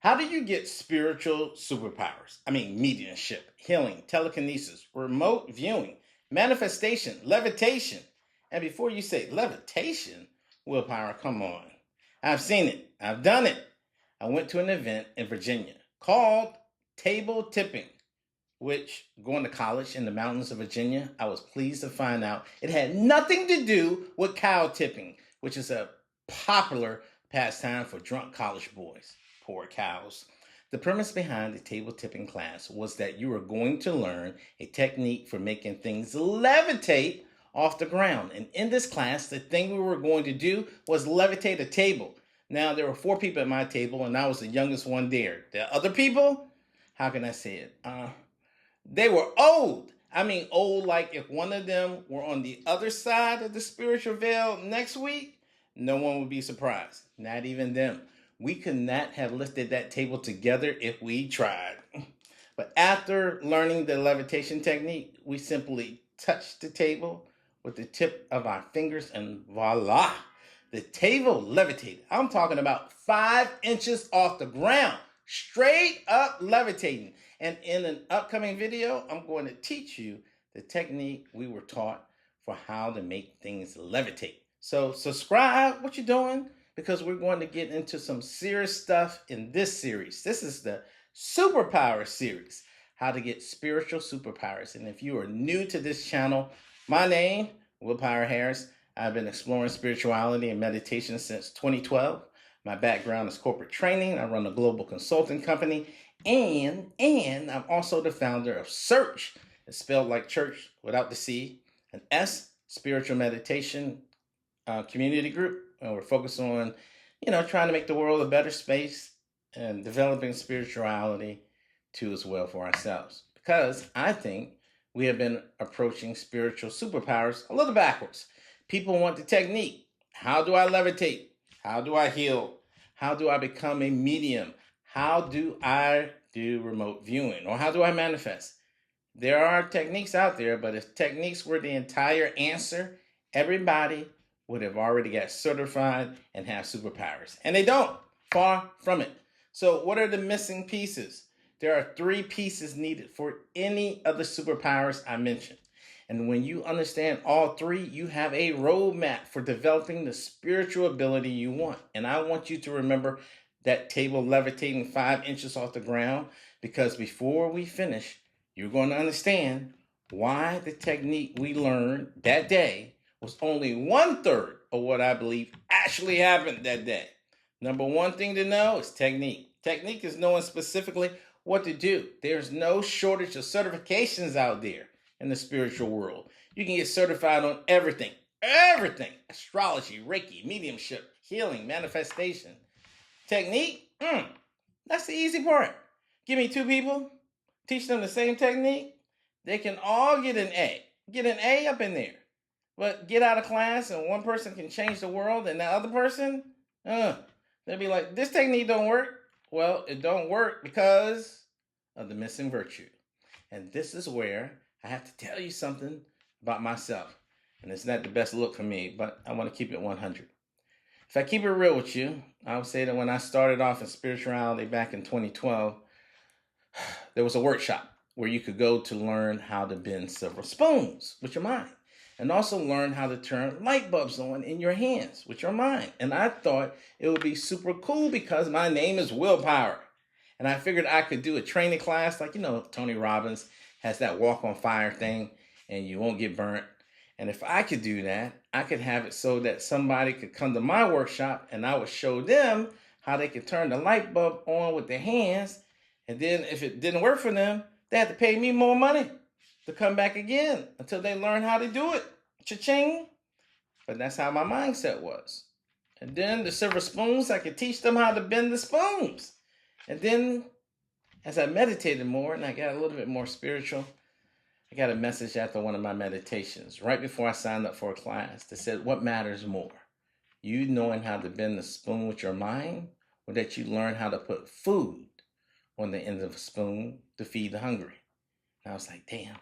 How do you get spiritual superpowers? I mean, mediumship, healing, telekinesis, remote viewing, manifestation, levitation. And before you say levitation, willpower, come on. I've seen it. I've done it. I went to an event in Virginia called table tipping, which going to college in the mountains of Virginia, I was pleased to find out it had nothing to do with cow tipping, which is a popular pastime for drunk college boys. Poor cows. The premise behind the table tipping class was that you were going to learn a technique for making things levitate off the ground. And in this class, the thing we were going to do was levitate a table. Now, there were 4 people at my table, and I was the youngest one there. The other people, how can I say it? They were old. I mean, old like if one of them were on the other side of the spiritual veil next week, no one would be surprised. Not even them. We could not have lifted that table together if we tried. But after learning the levitation technique, we simply touched the table with the tip of our fingers and voila, the table levitated. I'm talking about 5 inches off the ground, straight up levitating. And in an upcoming video, I'm going to teach you the technique we were taught for how to make things levitate. So subscribe, what you doing? Because we're going to get into some serious stuff in this series. This is the Superpower series, how to get spiritual superpowers. And if you are new to this channel, my name, Willpower Harris. I've been exploring spirituality and meditation since 2012. My background is corporate training. I run a global consulting company. And I'm also the founder of Search. It's spelled like church without the C. An S, spiritual meditation community group. And we're focused on, trying to make the world a better space and developing spirituality too as well for ourselves. Because I think we have been approaching spiritual superpowers a little backwards. People want the technique. How do I levitate? How do I heal? How do I become a medium? How do I do remote viewing? Or how do I manifest? There are techniques out there, but if techniques were the entire answer, everybody would have already got certified and have superpowers. And they don't. Far from it. So what are the missing pieces? There are 3 pieces needed for any of the superpowers I mentioned. And when you understand all 3, you have a roadmap for developing the spiritual ability you want. And I want you to remember that table levitating 5 inches off the ground, because before we finish, you're going to understand why the technique we learned that day was only 1/3 of what I believe actually happened that day. Number 1 thing to know is technique. Technique is knowing specifically what to do. There's no shortage of certifications out there in the spiritual world. You can get certified on everything. Everything. Astrology, Reiki, mediumship, healing, manifestation. Technique? That's the easy part. Give me 2 people, teach them the same technique. They can all get an A. Get an A up in there. But get out of class and one person can change the world and the other person, they'll be like, this technique don't work. Well, it don't work because of the missing virtue. And this is where I have to tell you something about myself. And it's not the best look for me, but I want to keep it 100. If I keep it real with you, I would say that when I started off in spirituality back in 2012, there was a workshop where you could go to learn how to bend silver spoons with your mind. And also learn how to turn light bulbs on in your hands with your mind. And I thought it would be super cool because my name is Willpower. And I figured I could do a training class like, Tony Robbins has that walk on fire thing and you won't get burnt. And if I could do that, I could have it so that somebody could come to my workshop and I would show them how they could turn the light bulb on with their hands. And then if it didn't work for them, they had to pay me more money to come back again until they learn how to do it. Cha-ching. But that's how my mindset was. And then the silver spoons, I could teach them how to bend the spoons. And then as I meditated more and I got a little bit more spiritual, I got a message after one of my meditations, right before I signed up for a class, that said, what matters more? You knowing how to bend the spoon with your mind, or that you learn how to put food on the end of a spoon to feed the hungry? And I was like, damn.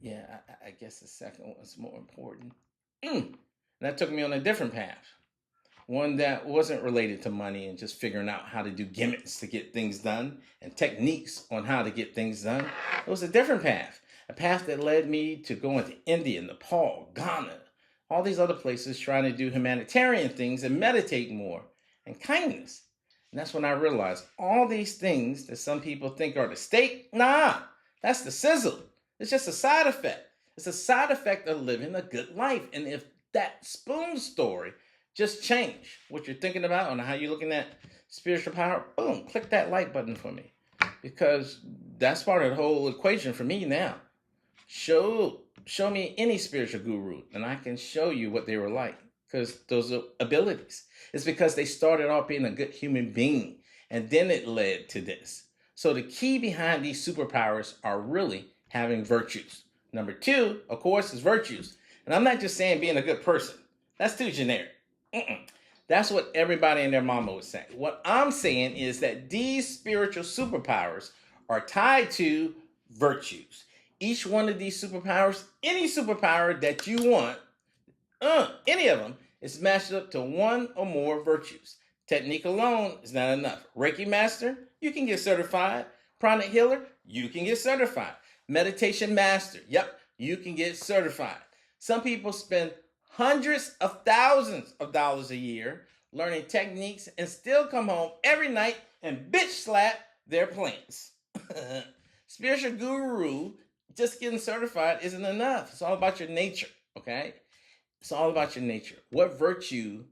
Yeah, I guess the second one's more important. And that took me on a different path. one that wasn't related to money and just figuring out how to do gimmicks to get things done and techniques on how to get things done. It was a different path, a path that led me to go into India, Nepal, Ghana, all these other places trying to do humanitarian things and meditate more and kindness. And that's when I realized all these things that some people think are the steak, nah, that's the sizzle. It's just a side effect. It's a side effect of living a good life. And if that spoon story just change what you're thinking about and how you're looking at spiritual power, boom, click that like button for me. Because that's part of the whole equation for me now. Show me any spiritual guru and I can show you what they were like. Because those are abilities. It's because they started off being a good human being. And then it led to this. So the key behind these superpowers are really having virtues. Number 2, of course, is virtues. And I'm not just saying being a good person. That's too generic. That's what everybody and their mama would say. What I'm saying is that these spiritual superpowers are tied to virtues. Each one of these superpowers, any superpower that you want, any of them, is matched up to one or more virtues. Technique alone is not enough. Reiki master, you can get certified. Pranic healer, you can get certified. Meditation master, yep, you can get certified. Some people spend hundreds of thousands of dollars a year learning techniques and still come home every night and bitch slap their plants. Spiritual guru, just getting certified isn't enough. It's all about your nature, okay? It's all about your nature. What virtue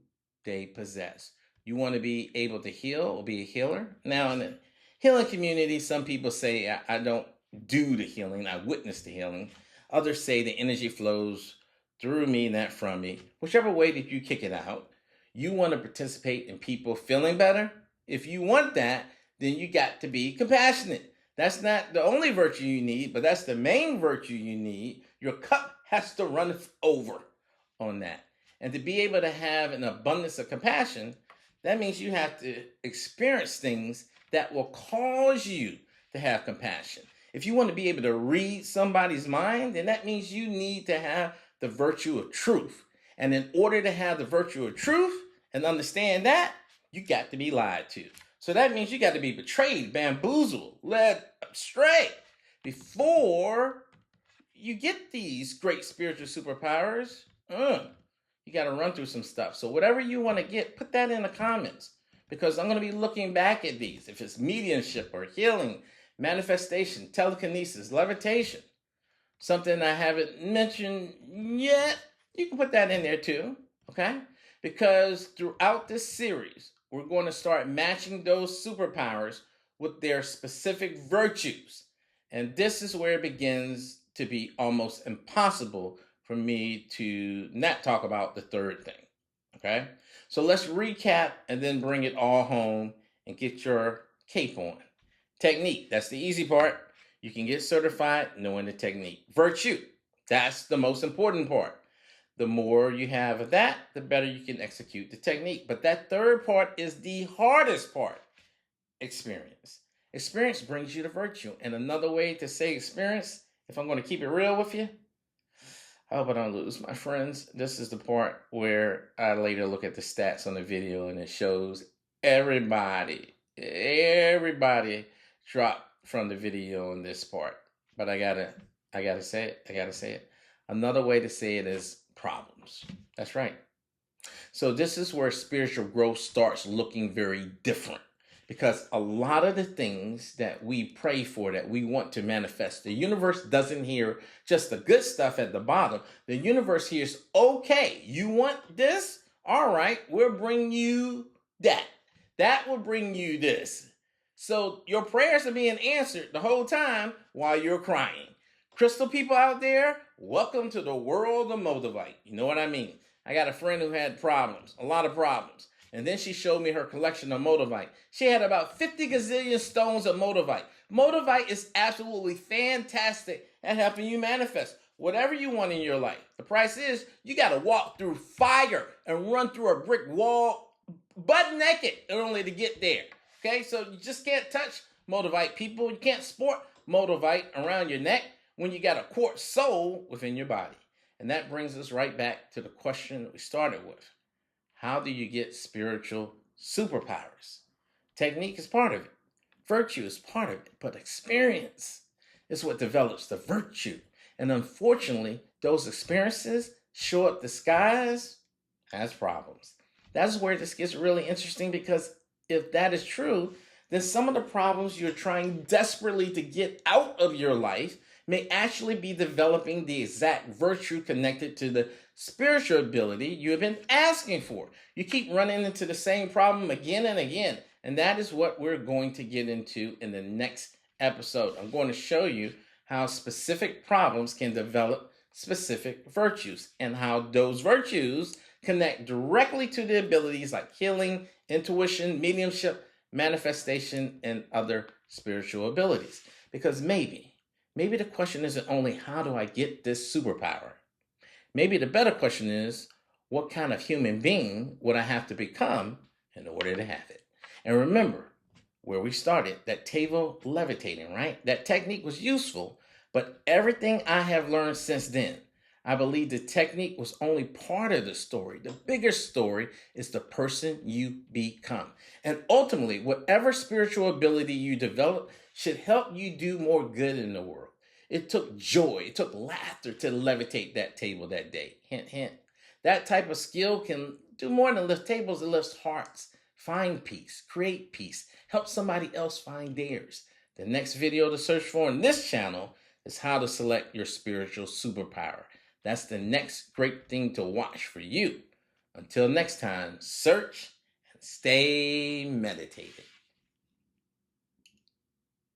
they possess. You want to be able to heal or be a healer? Now, in the healing community, some people say, I don't do the healing, I witness the healing. Others say the energy flows through me, not from me. Whichever way that you kick it out, you want to participate in people feeling better. If you want that, then you got to be compassionate. That's not the only virtue you need, but that's the main virtue you need. Your cup has to run over on that. And to be able to have an abundance of compassion, that means you have to experience things that will cause you to have compassion. If you want to be able to read somebody's mind, then that means you need to have the virtue of truth. And in order to have the virtue of truth and understand that, you got to be lied to. So that means you got to be betrayed, bamboozled, led astray before you get these great spiritual superpowers. You got to run through some stuff. So whatever you want to get, put that in the comments because I'm going to be looking back at these. If it's mediumship or healing, manifestation, telekinesis, levitation, something I haven't mentioned yet, you can put that in there too, okay? Because throughout this series, we're going to start matching those superpowers with their specific virtues. And this is where it begins to be almost impossible for me to not talk about the third thing, okay? So let's recap and then bring it all home and get your cape on. Technique, that's the easy part. You can get certified knowing the technique. Virtue, that's the most important part. The more you have of that, the better you can execute the technique. But that third part is the hardest part. Experience. Experience brings you to virtue. And another way to say experience, if I'm going to keep it real with you, I hope I don't lose my friends. This is the part where I later look at the stats on the video and it shows everybody dropped from the video on this part. But I gotta say it. Another way to say it is problems. That's right. So this is where spiritual growth starts looking very different. Because a lot of the things that we pray for, that we want to manifest, the universe doesn't hear just the good stuff at the bottom. The universe hears, okay, you want this? All right, we'll bring you that. That will bring you this. So your prayers are being answered the whole time while you're crying. Crystal people out there, welcome to the world of Moldavite. You know what I mean? I got a friend who had problems, a lot of problems. And then she showed me her collection of Moldavite. She had about 50 gazillion stones of Moldavite. Moldavite is absolutely fantastic at helping you manifest whatever you want in your life. The price is you got to walk through fire and run through a brick wall butt naked in order to get there. Okay, so you just can't touch Moldavite, people. You can't sport Moldavite around your neck when you got a quartz soul within your body. And that brings us right back to the question that we started with. how do you get spiritual superpowers? Technique is part of it. Virtue is part of it, but experience is what develops the virtue. And unfortunately, those experiences show up disguised as problems. That's where this gets really interesting, because if that is true, then some of the problems you're trying desperately to get out of your life may actually be developing the exact virtue connected to the spiritual ability you have been asking for. You keep running into the same problem again and again. And that is what we're going to get into in the next episode. I'm going to show you how specific problems can develop specific virtues, and how those virtues connect directly to the abilities like healing, intuition, mediumship, manifestation, and other spiritual abilities. Because maybe the question isn't only how do I get this superpower? Maybe the better question is, what kind of human being would I have to become in order to have it? And remember where we started, that table levitating, right? That technique was useful, but everything I have learned since then, I believe the technique was only part of the story. The bigger story is the person you become. And ultimately, whatever spiritual ability you develop should help you do more good in the world. It took joy, it took laughter to levitate that table that day. Hint, hint. That type of skill can do more than lift tables, it lifts hearts. Find peace, create peace, help somebody else find theirs. The next video to search for on this channel is how to select your spiritual superpower. That's the next great thing to watch for you. Until next time, search and stay meditated.